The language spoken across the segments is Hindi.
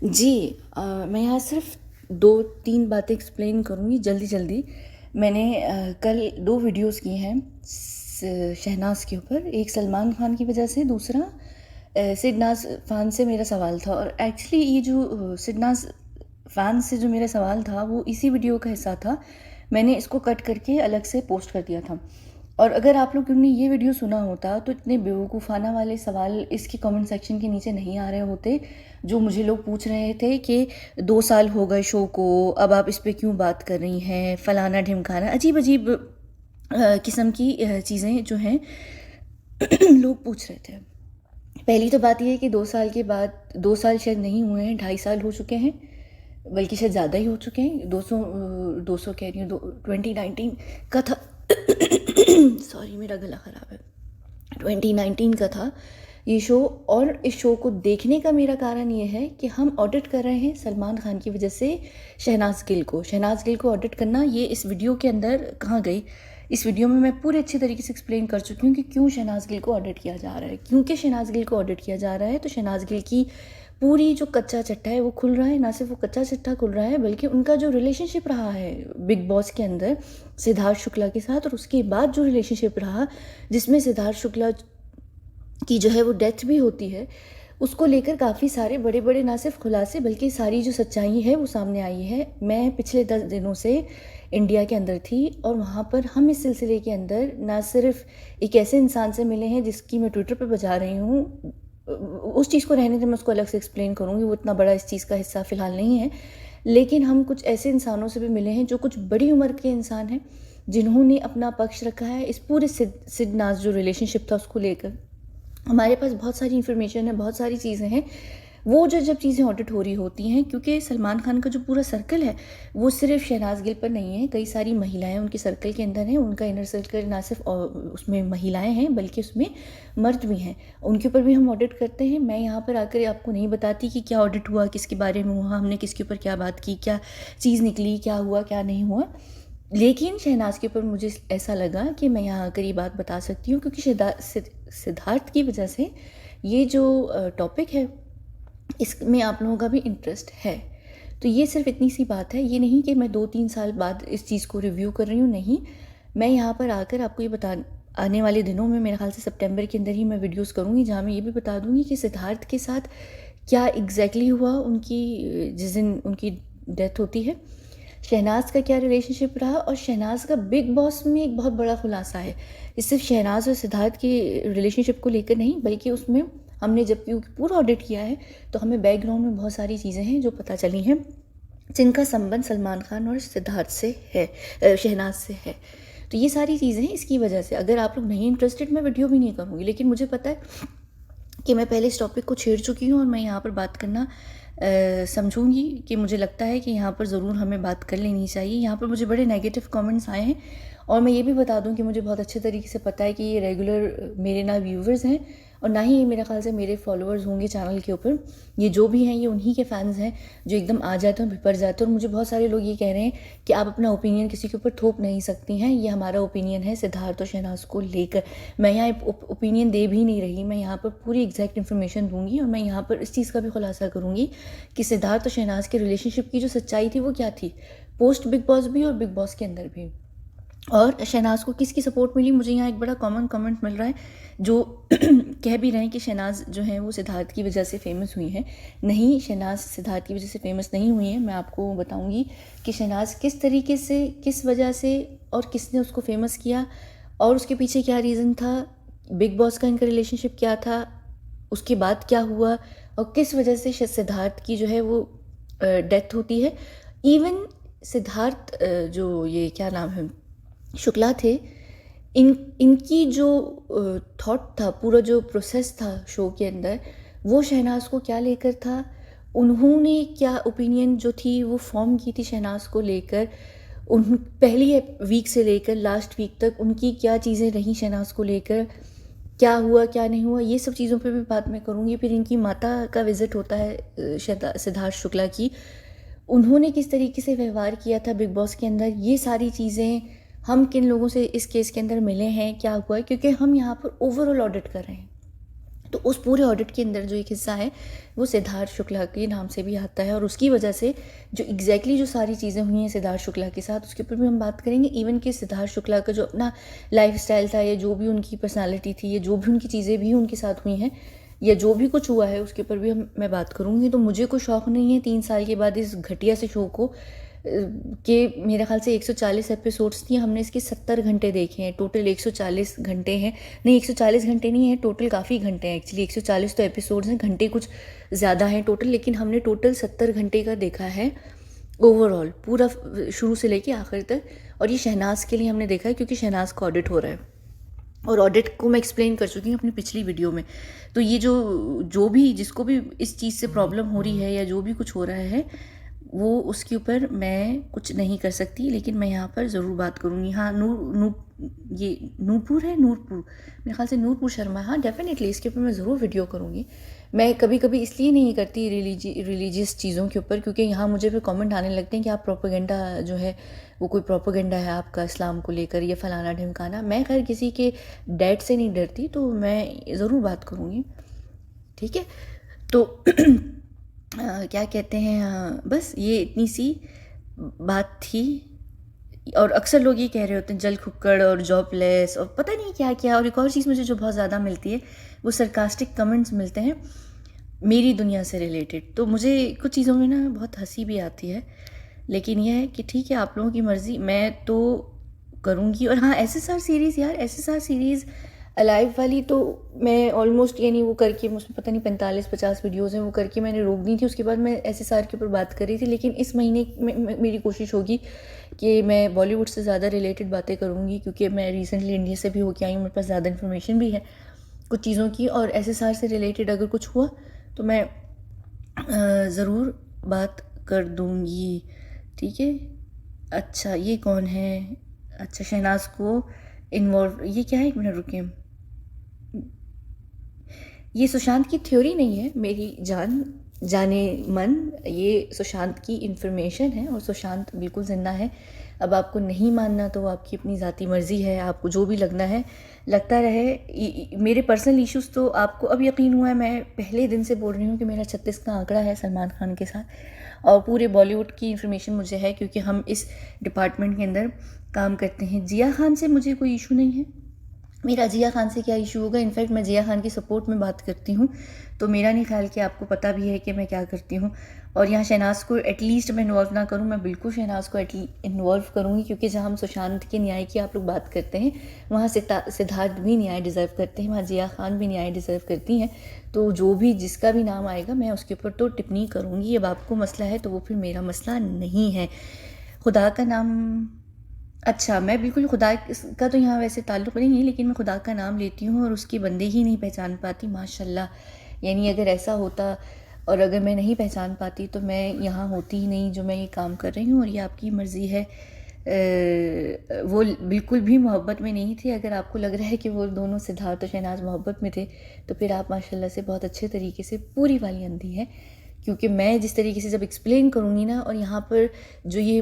जी। मैं यहाँ सिर्फ 2-3 बातें एक्सप्लेन करूँगी जल्दी-जल्दी। मैंने कल 2 वीडियोज़ किए हैं शहनाज़ के ऊपर। एक सलमान खान की वजह से, दूसरा सिडनाज़ फ़ैन से मेरा सवाल था। और एक्चुअली ये जो सिडनाज़ फ़ैन से जो मेरा सवाल था वो इसी वीडियो का हिस्सा था। मैंने इसको कट करके अलग से पोस्ट कर दिया था। और अगर आप लोगों ने ये वीडियो सुना होता तो इतने बेवकूफ़ाना वाले सवाल इसके कमेंट सेक्शन के नीचे नहीं आ रहे होते, जो मुझे लोग पूछ रहे थे कि 2 साल हो गए शो को, अब आप इस पे क्यों बात कर रही हैं, फलाना ढिमकाना, अजीब-अजीब किस्म की चीज़ें जो हैं लोग पूछ रहे थे। पहली तो बात ये है कि 2 साल के बाद, 2 साल शायद नहीं हुए हैं, 2.5 साल हो चुके हैं, बल्कि शायद ज़्यादा ही हो चुके हैं। 200 कह रही हूँ, 2019 का था। सॉरी, मेरा गला ख़राब है। 2019 का था ये शो। और इस शो को देखने का मेरा कारण ये है कि हम ऑडिट कर रहे हैं सलमान खान की वजह से शहनाज़ गिल को ऑडिट करना। ये इस वीडियो के अंदर कहाँ गई? इस वीडियो में मैं पूरे अच्छे तरीके से एक्सप्लेन कर चुकी हूँ कि क्यों शहनाज़ गिल को ऑडिट किया जा रहा है। क्योंकि शहनाज़ गिल को ऑडिट किया जा रहा है तो शहनाज़ गिल की पूरी जो कच्चा चट्टा है वो खुल रहा है। ना सिर्फ वो कच्चा चट्टा खुल रहा है, बल्कि उनका जो रिलेशनशिप रहा है बिग बॉस के अंदर सिद्धार्थ शुक्ला के साथ, और उसके बाद जो रिलेशनशिप रहा जिसमें सिद्धार्थ शुक्ला की जो है वो डेथ भी होती है, उसको लेकर काफ़ी सारे बड़े बड़े ना सिर्फ खुलासे बल्कि सारी जो सच्चाई है वो सामने आई है। मैं पिछले 10 दिनों से इंडिया के अंदर थी और वहाँ पर हम इस सिलसिले के अंदर ना सिर्फ एक ऐसे इंसान से मिले हैं जिसकी मैं ट्विटर पर बजा रही हूँ, उस चीज़ को रहने दें, मैं उसको अलग से एक्सप्लेन करूँगी, वो इतना बड़ा इस चीज़ का हिस्सा फ़िलहाल नहीं है। लेकिन हम कुछ ऐसे इंसानों से भी मिले हैं जो कुछ बड़ी उम्र के इंसान हैं, जिन्होंने अपना पक्ष रखा है इस पूरे सिड-नाज़ जो रिलेशनशिप था उसको लेकर। हमारे पास बहुत सारी इन्फॉर्मेशन है, बहुत सारी चीज़ें हैं। वो जो जब चीज़ें ऑडिट हो रही होती हैं, क्योंकि सलमान खान का जो पूरा सर्कल है वो सिर्फ शहनाज़ गिल पर नहीं है, कई सारी महिलाएं उनके सर्कल के अंदर हैं। उनका इनर सर्कल ना सिर्फ उसमें महिलाएं हैं बल्कि उसमें मर्द भी हैं, उनके ऊपर भी हम ऑडिट करते हैं। मैं यहाँ पर आकर आपको नहीं बताती कि क्या ऑडिट हुआ, किसके बारे में हुआ, हमने किसके ऊपर क्या बात की, क्या चीज़ निकली, क्या हुआ क्या नहीं हुआ। लेकिन शहनाज़ के ऊपर मुझे ऐसा लगा कि मैं यहाँ आकर ये बात बता सकती हूँ, क्योंकि सिद्धार्थ की वजह से ये जो टॉपिक है इसमें आप लोगों का भी इंटरेस्ट है। तो ये सिर्फ इतनी सी बात है, ये नहीं कि मैं 2-3 साल बाद इस चीज़ को रिव्यू कर रही हूँ, नहीं। मैं यहाँ पर आकर आपको ये बता, आने वाले दिनों में मेरे ख्याल से सितंबर के अंदर ही मैं वीडियोस करूँगी जहाँ मैं ये भी बता दूँगी कि सिद्धार्थ के साथ क्या एग्जैक्टली हुआ, उनकी जिस दिन उनकी डेथ होती है, शहनाज़ का क्या रिलेशनशिप रहा, और शहनाज़ का बिग बॉस में एक बहुत बड़ा खुलासा है। ये सिर्फ शहनाज़ और सिद्धार्थ की रिलेशनशिप को लेकर नहीं, बल्कि उसमें हमने जब पूरा ऑडिट किया है तो हमें बैकग्राउंड में बहुत सारी चीज़ें हैं जो पता चली हैं, जिनका संबंध सलमान खान और सिद्धार्थ से है, शहनाज़ से है। तो ये सारी चीज़ें हैं इसकी वजह से। अगर आप लोग नहीं इंटरेस्टेड, मैं वीडियो भी नहीं करूँगी, लेकिन मुझे पता है कि मैं पहले इस टॉपिक को छेड़ चुकी हूँ और मैं यहाँ पर बात करना समझूंगी कि मुझे लगता है कि यहाँ पर ज़रूर हमें बात कर लेनी चाहिए। यहाँ पर मुझे बड़े नेगेटिव कमेंट्स आए हैं, और मैं ये भी बता दूं कि मुझे बहुत अच्छे तरीके से पता है कि ये रेगुलर मेरे ना व्यूवर्स हैं और ना ही ये मेरे ख्याल से मेरे फॉलोअर्स होंगे चैनल के ऊपर। ये जो भी हैं ये उन्हीं के फैंस हैं जो एकदम आ जाते हैं और भिपर जाते हैं। और मुझे बहुत सारे लोग ये कह रहे हैं कि आप अपना ओपिनियन किसी के ऊपर थोप नहीं सकती हैं, ये हमारा ओपिनियन है सिद्धार्थ और शहनाज़ को लेकर। मैं यहाँ ओपिनियन दे भी नहीं रही, मैं यहाँ पर पूरी एग्जैक्ट इन्फॉर्मेशन दूंगी और मैं यहाँ पर इस चीज़ का भी खुलासा करूँगी कि सिद्धार्थ और शहनाज़ के रिलेशनशिप की जो सच्चाई थी वो क्या थी, पोस्ट बिग बॉस भी और बिग बॉस के अंदर भी। और शहनाज़ को किसकी सपोर्ट मिली? मुझे यहाँ एक बड़ा कॉमन कमेंट मिल रहा है जो कह भी रहे हैं कि शहनाज़ जो है वो सिद्धार्थ की वजह से फेमस हुई हैं। नहीं, शहनाज़ सिद्धार्थ की वजह से फेमस नहीं हुई हैं। मैं आपको बताऊंगी कि शहनाज़ किस तरीके से, किस वजह से और किसने उसको फेमस किया और उसके पीछे क्या रीज़न था, बिग बॉस का इनका रिलेशनशिप क्या था, उसके बाद क्या हुआ और किस वजह से सिद्धार्थ की जो है वो डेथ होती है। इवन सिद्धार्थ जो ये क्या नाम है शुक्ला थे, इनकी जो थॉट था, पूरा जो प्रोसेस था शो के अंदर, वो शहनाज़ को क्या लेकर था, उन्होंने क्या ओपिनियन जो थी वो फॉर्म की थी शहनाज़ को लेकर, उन पहली वीक से लेकर लास्ट वीक तक उनकी क्या चीज़ें रहीं शहनाज़ को लेकर, क्या हुआ क्या नहीं हुआ, ये सब चीज़ों पे भी बात मैं करूँगी। फिर इनकी माता का विज़िट होता है सिद्धार्थ शुक्ला की, उन्होंने किस तरीके से व्यवहार किया था बिग बॉस के अंदर, ये सारी चीज़ें, हम किन लोगों से इस केस के अंदर मिले हैं, क्या हुआ है, क्योंकि हम यहाँ पर ओवरऑल ऑडिट कर रहे हैं। तो उस पूरे ऑडिट के अंदर जो एक हिस्सा है वो सिद्धार्थ शुक्ला के नाम से भी आता है, और उसकी वजह से जो एग्जैक्टली जो सारी चीज़ें हुई हैं सिद्धार्थ शुक्ला के साथ, उसके ऊपर भी हम बात करेंगे। इवन कि सिद्धार्थ शुक्ला का जो अपना लाइफ स्टाइल था, या जो भी उनकी पर्सनालिटी थी, या जो भी उनकी चीज़ें भी उनके साथ हुई हैं, या जो भी कुछ हुआ है उसके ऊपर भी मैं बात करूँगी। तो मुझे कोई शौक़ नहीं है 3 साल के बाद इस घटिया से शो को कि मेरे ख्याल से 140 एपिसोड्स थी, हमने इसके 70 घंटे देखे हैं। टोटल 140 घंटे हैं, नहीं 140 घंटे नहीं है, टोटल काफ़ी घंटे हैं एक्चुअली। 140 तो एपिसोड्स हैं, घंटे कुछ ज़्यादा हैं टोटल, लेकिन हमने टोटल 70 घंटे का देखा है ओवरऑल, पूरा शुरू से लेके आखिर तक। और ये शहनाज के लिए हमने देखा है क्योंकि शहनाज का ऑडिट हो रहा है, और ऑडिट को मैं एक्सप्लेन कर चुकी हूँ अपनी पिछली वीडियो में। तो ये जो भी जिसको भी इस चीज़ से प्रॉब्लम हो रही है या जो भी कुछ हो रहा है, वो उसके ऊपर मैं कुछ नहीं कर सकती, लेकिन मैं यहाँ पर ज़रूर बात करूँगी। हाँ, ये नूपुर है, नूरपुर, मेरे ख्याल से नूरपुर शर्मा, हाँ डेफिनेटली इसके ऊपर मैं ज़रूर वीडियो करूँगी। मैं कभी कभी इसलिए नहीं करती रिलीजियस चीज़ों के ऊपर, क्योंकि यहाँ मुझे फिर कमेंट आने लगते हैं कि आप प्रोपेगेंडा जो है वो कोई प्रोपेगेंडा है आपका इस्लाम को लेकर, ये फलाना ढिमकाना। मैं खैर किसी के डैड से नहीं डरती, तो मैं ज़रूर बात करूँगी, ठीक है। तो क्या कहते हैं, बस ये इतनी सी बात थी। और अक्सर लोग ये कह रहे होते हैं जल खुक्कड़ और जॉबलेस और पता नहीं क्या क्या। और एक और चीज़ मुझे जो बहुत ज़्यादा मिलती है वो सरकास्टिक कमेंट्स मिलते हैं मेरी दुनिया से रिलेटेड। तो मुझे कुछ चीज़ों में ना बहुत हंसी भी आती है, लेकिन यह है कि ठीक है, आप लोगों की मर्ज़ी, मैं तो करूँगी। और हाँ, SSR सीरीज़, यार SSR सीरीज़ अलाइव वाली तो मैं ऑलमोस्ट, यानी वो करके उसमें पता नहीं 45-50 वीडियोज़ हैं, वो करके मैंने रोक दी थी। उसके बाद मैं SSR के ऊपर बात कर रही थी, लेकिन इस महीने में मेरी कोशिश होगी कि मैं बॉलीवुड से ज़्यादा रिलेटेड बातें करूँगी, क्योंकि मैं रिसेंटली इंडिया से भी होके आई हूँ, मेरे पास ज़्यादा इन्फॉर्मेशन भी है कुछ चीज़ों की। और SSR से रिलेटेड अगर कुछ हुआ तो मैं ज़रूर बात कर दूँगी, ठीक है। अच्छा, ये कौन है? अच्छा, शहनाज को इन्वॉल्व, ये क्या है, एक मिनट रुकिए। ये सुशांत की थ्योरी नहीं है मेरी जाने मन, ये सुशांत की इन्फॉर्मेशन है, और सुशांत बिल्कुल जिंदा है। अब आपको नहीं मानना तो आपकी अपनी ज़ाती मर्ज़ी है, आपको जो भी लगना है लगता रहे। मेरे पर्सनल इश्यूज़ तो आपको अब यकीन हुआ है, मैं पहले दिन से बोल रही हूँ कि मेरा 36 का आंकड़ा है सलमान खान के साथ, और पूरे बॉलीवुड की इन्फॉर्मेशन मुझे है क्योंकि हम इस डिपार्टमेंट के अंदर काम करते हैं। जिया खान से मुझे कोई इशू नहीं है, मेरा जिया खान से क्या इशू होगा। इनफैक्ट मैं जिया खान की सपोर्ट में बात करती हूँ, तो मेरा नहीं ख्याल कि आपको पता भी है कि मैं क्या करती हूँ। और यहाँ शहनाज को एटलीस्ट मैं इन्वॉल्व ना करूँ, मैं बिल्कुल शहनाज को इन्वॉल्व करूँगी, क्योंकि जहाँ हम सुशांत के न्याय की आप लोग बात करते हैं, वहाँ सिद्धार्थ भी न्याय डिज़र्व करते हैं, वहाँ जिया खान भी न्याय डिज़र्व करती हैं। तो जो भी जिसका भी नाम आएगा मैं उसके ऊपर तो टिप्पणी करूँगी। अब आपको मसला है तो वो फिर मेरा मसला नहीं है। खुदा का नाम, अच्छा, मैं बिल्कुल खुदा का तो यहाँ वैसे ताल्लुक़ नहीं है, लेकिन मैं खुदा का नाम लेती हूँ और उसके बंदे ही नहीं पहचान पाती, माशाल्लाह। यानी अगर ऐसा होता और अगर मैं नहीं पहचान पाती तो मैं यहाँ होती ही नहीं जो मैं ये काम कर रही हूँ। और ये आपकी मर्ज़ी है। वो बिल्कुल भी मोहब्बत में नहीं थे। अगर आपको लग रहा है कि वो दोनों सिद्धार्थ और शहनाज मोहब्बत में थे, तो फिर आप माशाल्लाह से बहुत अच्छे तरीके से पूरी वाली अंधी है, क्योंकि मैं जिस तरीके से जब एक्सप्लेन करूँगी ना, और यहाँ पर जो ये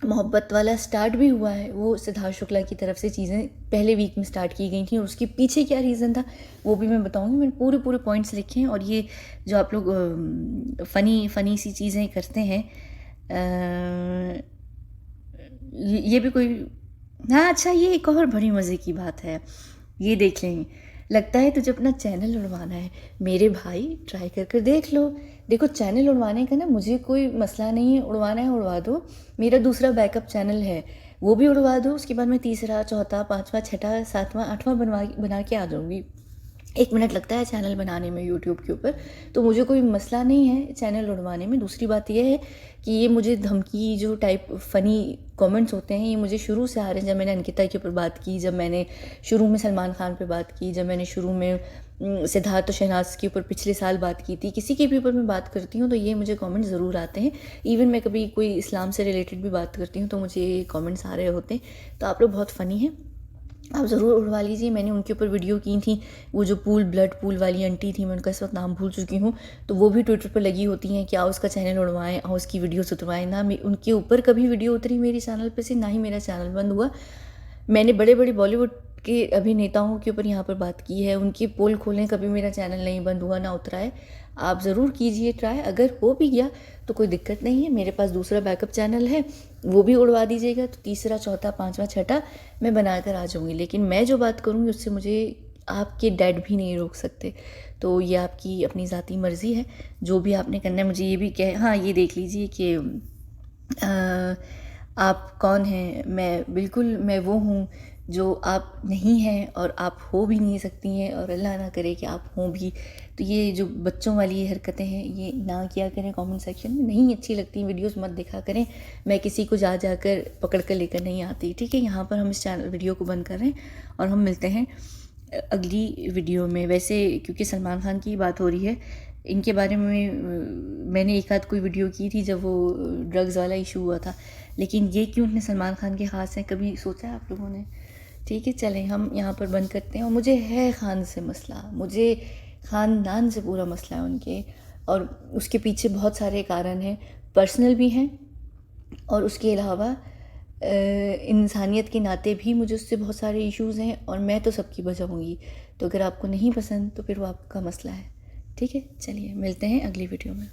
मोहब्बत वाला स्टार्ट भी हुआ है, वो सिद्धार्थ शुक्ला की तरफ से चीज़ें पहले वीक में स्टार्ट की गई थी, और उसके पीछे क्या रीज़न था वो भी मैं बताऊंगी। मैंने पूरे पॉइंट्स लिखे हैं। और ये जो आप लोग फ़नी सी चीज़ें करते हैं, ये भी कोई, हाँ अच्छा, ये एक और बड़ी मज़े की बात है, ये देख लेंगे। लगता है तुझे अपना चैनल उड़वाना है, मेरे भाई ट्राई कर देख लो। देखो, चैनल उड़वाने का ना मुझे कोई मसला नहीं है, उड़वाना है उड़वा दो। मेरा दूसरा बैकअप चैनल है, वो भी उड़वा दो। उसके बाद मैं तीसरा, चौथा, पाँचवा, छठा, सातवां, आठवां बना के आ जाऊँगी। 1 मिनट लगता है चैनल बनाने में यूट्यूब के ऊपर, तो मुझे कोई मसला नहीं है चैनल उड़वाने में। दूसरी बात यह है कि ये मुझे धमकी जो टाइप फ़नी कमेंट्स होते हैं, ये मुझे शुरू से आ रहे हैं। जब मैंने अंकिता के ऊपर बात की, जब मैंने शुरू में सलमान खान पे बात की, जब मैंने शुरू में सिद्धार्थ और शहनाज के ऊपर पिछले साल बात की थी, किसी के भी ऊपर मैं बात करती हूँ तो ये मुझे कमेंट्स ज़रूर आते हैं। इवन मैं कभी कोई इस्लाम से रिलेटेड भी बात करती हूँ तो मुझे ये कमेंट्स आ रहे होते हैं। तो आप लोग बहुत फ़नी हैं, आप ज़रूर उड़वा लीजिए। मैंने उनके ऊपर वीडियो की थी, वो जो ब्लड पूल वाली आंटी थी, मैं उनका इस वक्त नाम भूल चुकी हूँ, तो वो भी ट्विटर पर लगी होती हैं कि आओ उसका चैनल उड़वाएं, आओ उसकी वीडियोस उतरवाएं। ना उनके ऊपर कभी वीडियो उतरी मेरे चैनल पे से, ना ही मेरा चैनल बंद हुआ। मैंने बड़े बॉलीवुड के अभिनेताओं के ऊपर यहाँ पर बात की है, उनकी पोल खोलें, कभी मेरा चैनल नहीं बंद हुआ ना उतरा है। आप ज़रूर कीजिए ट्राई, अगर हो भी गया तो कोई दिक्कत नहीं है, मेरे पास दूसरा बैकअप चैनल है, वो भी उड़वा दीजिएगा, तो तीसरा, चौथा, पाँचवा, छठा मैं बनाकर आ जाऊँगी। लेकिन मैं जो बात करूँगी उससे मुझे आपके डैड भी नहीं रोक सकते। तो ये आपकी अपनी ज़ाती मर्ज़ी है, जो भी आपने करना है। मुझे ये भी हाँ, ये देख लीजिए कि आप कौन हैं। मैं वो हूँ जो आप नहीं हैं और आप हो भी नहीं सकती हैं, और अल्लाह ना करे कि आप हों भी। तो ये जो बच्चों वाली ये हरकतें हैं ये ना किया करें कमेंट सेक्शन में, नहीं अच्छी लगती वीडियोस मत देखा करें। मैं किसी को जाकर पकड़ कर लेकर नहीं आती, ठीक है। यहाँ पर हम इस चैनल वीडियो को बंद कर रहे हैं और हम मिलते हैं अगली वीडियो में। वैसे क्योंकि सलमान खान की बात हो रही है, इनके बारे में मैंने एक आध कोई वीडियो की थी जब वो ड्रग्स वाला इशू हुआ था, लेकिन ये क्यों इतने सलमान खान के ख़ास हैं, कभी सोचा है आप लोगों ने? ठीक है, चलें हम यहाँ पर बंद करते हैं। और मुझे है खान से मसला, मुझे ख़ानदान से पूरा मसला है उनके, और उसके पीछे बहुत सारे कारण हैं, पर्सनल भी हैं, और उसके अलावा इंसानियत के नाते भी मुझे उससे बहुत सारे इश्यूज़ हैं, और मैं तो सबकी बजाऊँगी। तो अगर आपको नहीं पसंद तो फिर वो आपका मसला है, ठीक है। चलिए मिलते हैं अगली वीडियो में।